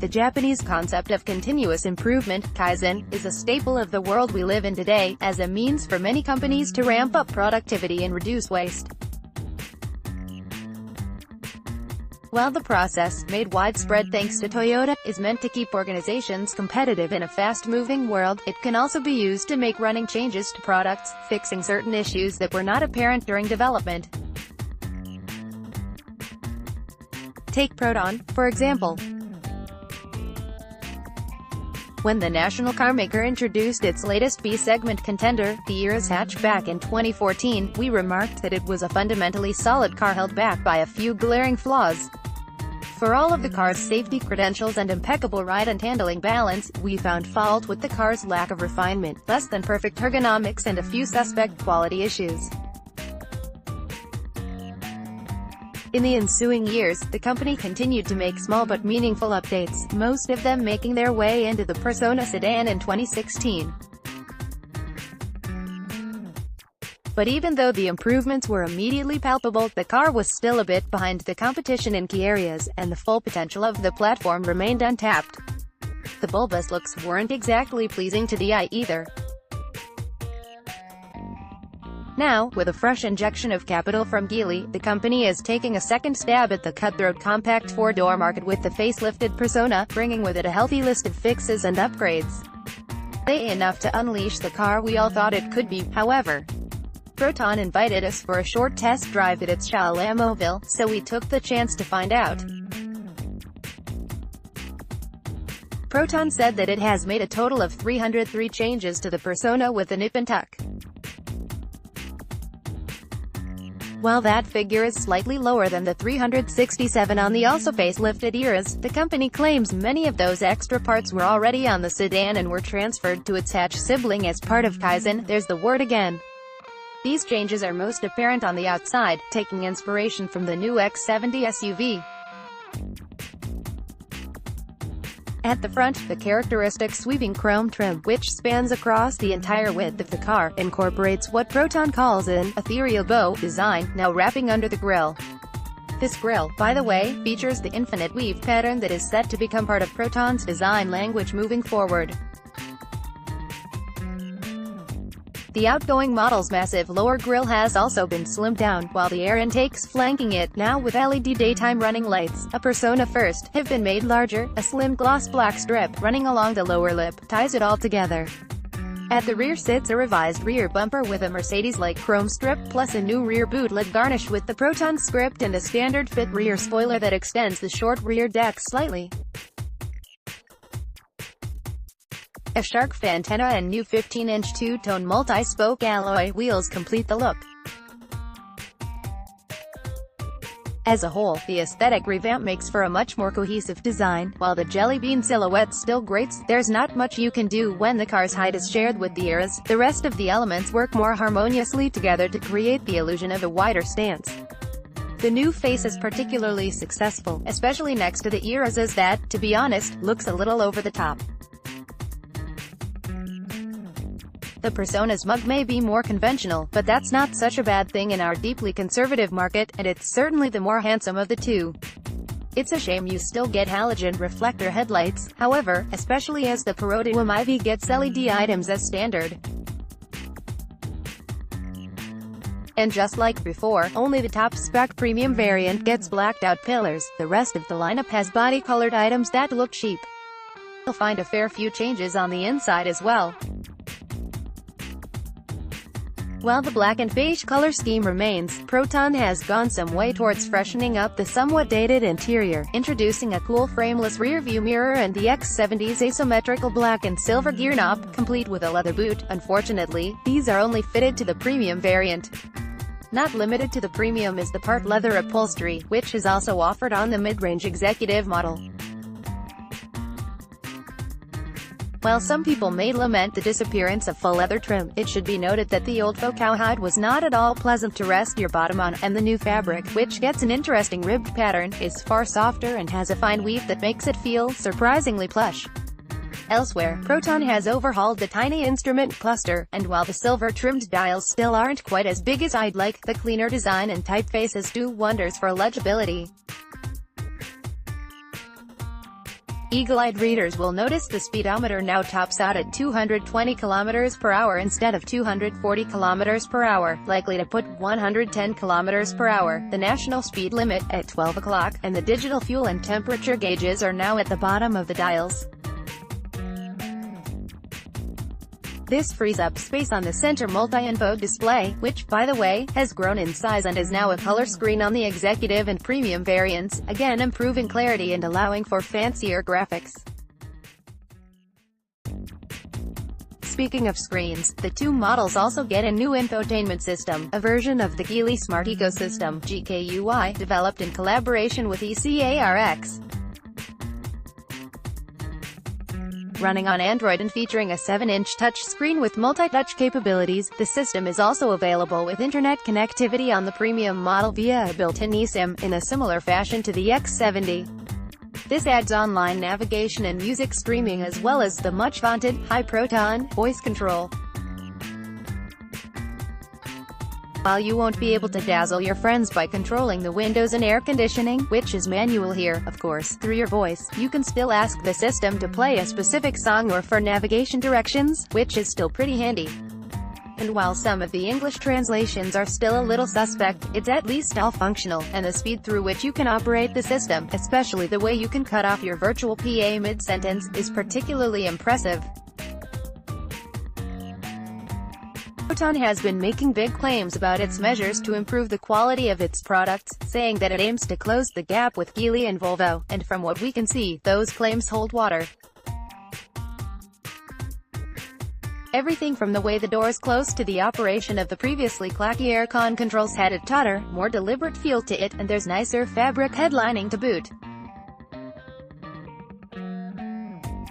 The Japanese concept of continuous improvement, kaizen, is a staple of the world we live in today, as a means for many companies to ramp up productivity and reduce waste. While the process, made widespread thanks to Toyota, is meant to keep organizations competitive in a fast-moving world, it can also be used to make running changes to products, fixing certain issues that were not apparent during development. Take Proton, for example. When the national carmaker introduced its latest B-segment contender, the Iris hatchback in 2014, we remarked that it was a fundamentally solid car held back by a few glaring flaws. For all of the car's safety credentials and impeccable ride and handling balance, we found fault with the car's lack of refinement, less than perfect ergonomics and a few suspect quality issues. In the ensuing years, the company continued to make small but meaningful updates, most of them making their way into the Persona sedan in 2016. But even though the improvements were immediately palpable, the car was still a bit behind the competition in key areas, and the full potential of the platform remained untapped. The bulbous looks weren't exactly pleasing to the eye either. Now, with a fresh injection of capital from Geely, the company is taking a second stab at the cutthroat compact four-door market with the facelifted Persona, bringing with it a healthy list of fixes and upgrades. Enough to unleash the car we all thought it could be, however. Proton invited us for a short test drive at its Chalamoville, so we took the chance to find out. Proton said that it has made a total of 303 changes to the Persona with a nip and tuck. While that figure is slightly lower than the 367 on the also facelifted Iris, the company claims many of those extra parts were already on the sedan and were transferred to its hatch sibling as part of kaizen. There's the word again. These changes are most apparent on the outside, taking inspiration from the new X70 SUV. At the front, the characteristic sweeping chrome trim, which spans across the entire width of the car, incorporates what Proton calls an ethereal bow design, now wrapping under the grille. This grille, by the way, features the infinite weave pattern that is set to become part of Proton's design language moving forward. The outgoing model's massive lower grille has also been slimmed down, while the air intakes flanking it, now with LED daytime running lights, a Persona first, have been made larger. A slim gloss black strip, running along the lower lip, ties it all together. At the rear sits a revised rear bumper with a Mercedes-like chrome strip, plus a new rear boot lid garnished with the Proton script and a standard-fit rear spoiler that extends the short rear deck slightly. A shark antenna and new 15-inch two-tone multi-spoke alloy wheels complete the look. As a whole, the aesthetic revamp makes for a much more cohesive design. While the jelly bean silhouette still grates, there's not much you can do when the car's height is shared with the Iris. The rest of the elements work more harmoniously together to create the illusion of a wider stance. The new face is particularly successful, especially next to the Iris, as that, to be honest, looks a little over the top. The Persona's mug may be more conventional, but that's not such a bad thing in our deeply conservative market, and it's certainly the more handsome of the two. It's a shame you still get halogen reflector headlights, however, especially as the productivi gets LED items as standard. And just like before, only the top-spec premium variant gets blacked-out pillars. The rest of the lineup has body-colored items that look cheap. You'll find a fair few changes on the inside as well. While the black and beige color scheme remains, Proton has gone some way towards freshening up the somewhat dated interior, introducing a cool frameless rear-view mirror and the X70's asymmetrical black and silver gear knob, complete with a leather boot. Unfortunately, these are only fitted to the premium variant. Not limited to the premium is the part leather upholstery, which is also offered on the mid-range executive model. While some people may lament the disappearance of full leather trim, it should be noted that the old faux cowhide was not at all pleasant to rest your bottom on, and the new fabric, which gets an interesting ribbed pattern, is far softer and has a fine weave that makes it feel surprisingly plush. Elsewhere, Proton has overhauled the tiny instrument cluster, and while the silver-trimmed dials still aren't quite as big as I'd like, the cleaner design and typefaces do wonders for legibility. Eagle-eyed readers will notice the speedometer now tops out at 220 km per hour instead of 240 km per hour, likely to put 110 km per hour, the national speed limit, at 12 o'clock, and the digital fuel and temperature gauges are now at the bottom of the dials. This frees up space on the center multi-info display, which, by the way, has grown in size and is now a color screen on the executive and premium variants, again improving clarity and allowing for fancier graphics. Speaking of screens, the two models also get a new infotainment system, a version of the Geely Smart Ecosystem (GKUI), developed in collaboration with ECARX. Running on Android and featuring a 7-inch touchscreen with multi-touch capabilities, the system is also available with internet connectivity on the premium model via a built-in eSIM, in a similar fashion to the X70. This adds online navigation and music streaming as well as the much-vaunted, high-proton, voice control. While you won't be able to dazzle your friends by controlling the windows and air conditioning, which is manual here, of course, through your voice, you can still ask the system to play a specific song or for navigation directions, which is still pretty handy. And while some of the English translations are still a little suspect, it's at least all functional, and the speed through which you can operate the system, especially the way you can cut off your virtual PA mid-sentence, is particularly impressive. Proton has been making big claims about its measures to improve the quality of its products, saying that it aims to close the gap with Geely and Volvo, and from what we can see, those claims hold water. Everything from the way the doors close to the operation of the previously clacky aircon controls had a taller, more deliberate feel to it, and there's nicer fabric headlining to boot.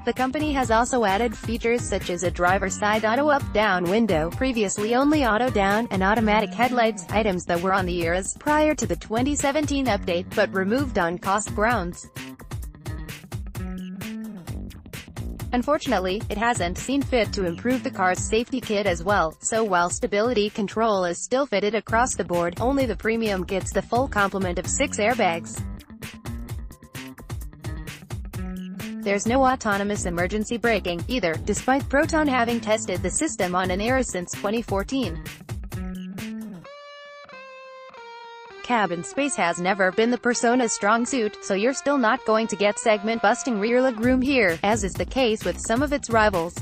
The company has also added features such as a driver's side auto up-down window, previously only auto-down, and automatic headlights, items that were on the eras prior to the 2017 update, but removed on cost grounds. Unfortunately, it hasn't seen fit to improve the car's safety kit as well, so while stability control is still fitted across the board, only the premium gets the full complement of 6 airbags. There's no autonomous emergency braking, either, despite Proton having tested the system on an era since 2014. Cabin space has never been the Persona's strong suit, so you're still not going to get segment-busting rear legroom here, as is the case with some of its rivals.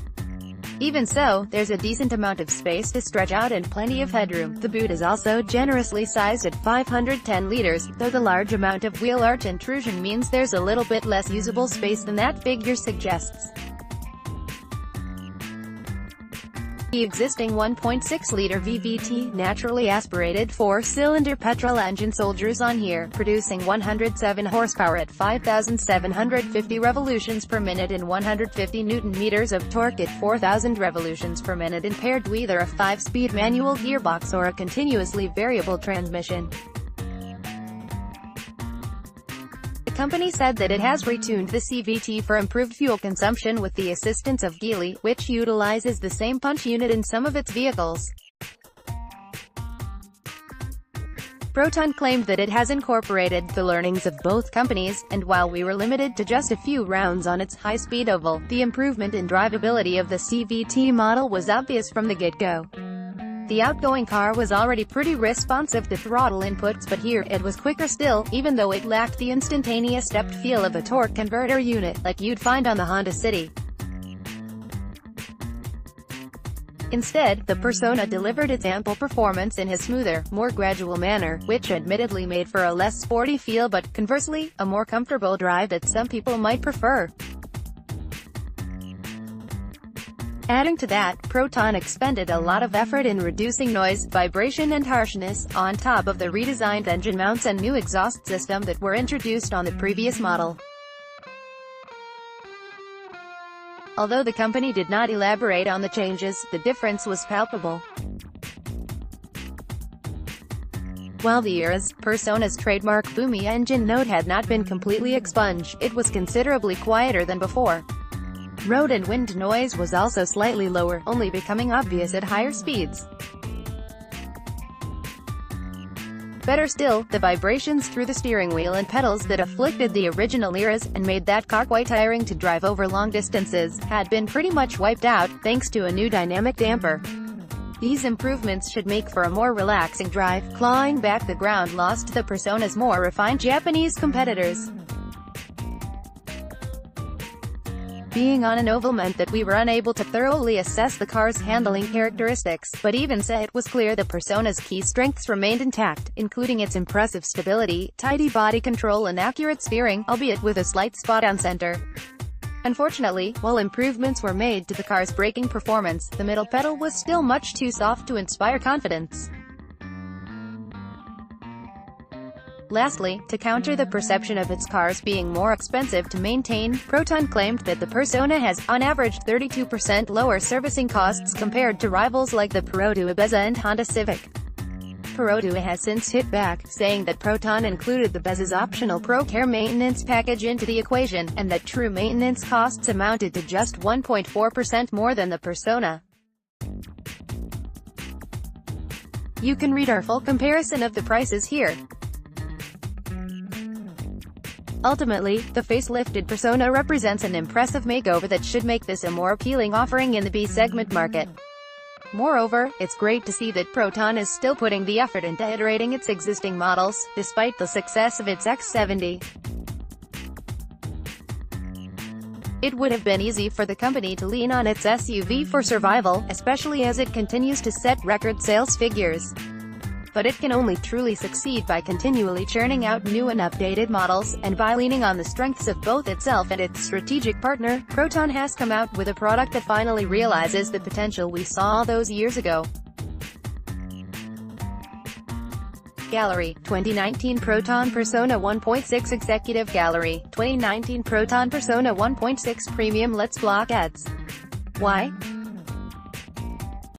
Even so, there's a decent amount of space to stretch out and plenty of headroom. The boot is also generously sized at 510 liters, though the large amount of wheel arch intrusion means there's a little bit less usable space than that figure suggests. The existing 1.6-liter VVT naturally aspirated 4-cylinder petrol engine soldiers on here, producing 107 horsepower at 5,750 revolutions per minute and 150 Nm of torque at 4,000 revolutions per minute, and paired with either a 5-speed manual gearbox or a continuously variable transmission. The company said that it has retuned the CVT for improved fuel consumption with the assistance of Geely, which utilizes the same punch unit in some of its vehicles. Proton claimed that it has incorporated the learnings of both companies, and while we were limited to just a few rounds on its high-speed oval, the improvement in drivability of the CVT model was obvious from the get-go. The outgoing car was already pretty responsive to throttle inputs, but here, it was quicker still, even though it lacked the instantaneous stepped feel of a torque converter unit, like you'd find on the Honda City. Instead, the Persona delivered its ample performance in a smoother, more gradual manner, which admittedly made for a less sporty feel but, conversely, a more comfortable drive that some people might prefer. Adding to that, Proton expended a lot of effort in reducing noise, vibration and harshness, on top of the redesigned engine mounts and new exhaust system that were introduced on the previous model. Although the company did not elaborate on the changes, the difference was palpable. While the era's, Persona's trademark boomy engine note had not been completely expunged, it was considerably quieter than before. Road and wind noise was also slightly lower, only becoming obvious at higher speeds. Better still, the vibrations through the steering wheel and pedals that afflicted the original eras, and made that car quite tiring to drive over long distances, had been pretty much wiped out, thanks to a new dynamic damper. These improvements should make for a more relaxing drive, clawing back the ground lost to the Persona's more refined Japanese competitors. Being on an oval meant that we were unable to thoroughly assess the car's handling characteristics, but even so it was clear the Persona's key strengths remained intact, including its impressive stability, tidy body control and accurate steering, albeit with a slight spot on center. Unfortunately, while improvements were made to the car's braking performance, the middle pedal was still much too soft to inspire confidence. Lastly, to counter the perception of its cars being more expensive to maintain, Proton claimed that the Persona has, on average, 32% lower servicing costs compared to rivals like the Productivi and Honda Civic. Productivi has since hit back, saying that Proton included the Bez's optional Pro Care maintenance package into the equation, and that true maintenance costs amounted to just 1.4% more than the Persona. You can read our full comparison of the prices here. Ultimately, the facelifted Persona represents an impressive makeover that should make this a more appealing offering in the B-segment market. Moreover, it's great to see that Proton is still putting the effort into iterating its existing models, despite the success of its X70. It would have been easy for the company to lean on its SUV for survival, especially as it continues to set record sales figures. But it can only truly succeed by continually churning out new and updated models, and by leaning on the strengths of both itself and its strategic partner. Proton has come out with a product that finally realizes the potential we saw all those years ago. Gallery, 2019 Proton Persona 1.6 Executive Gallery, 2019 Proton Persona 1.6 Premium. Let's block ads. Why?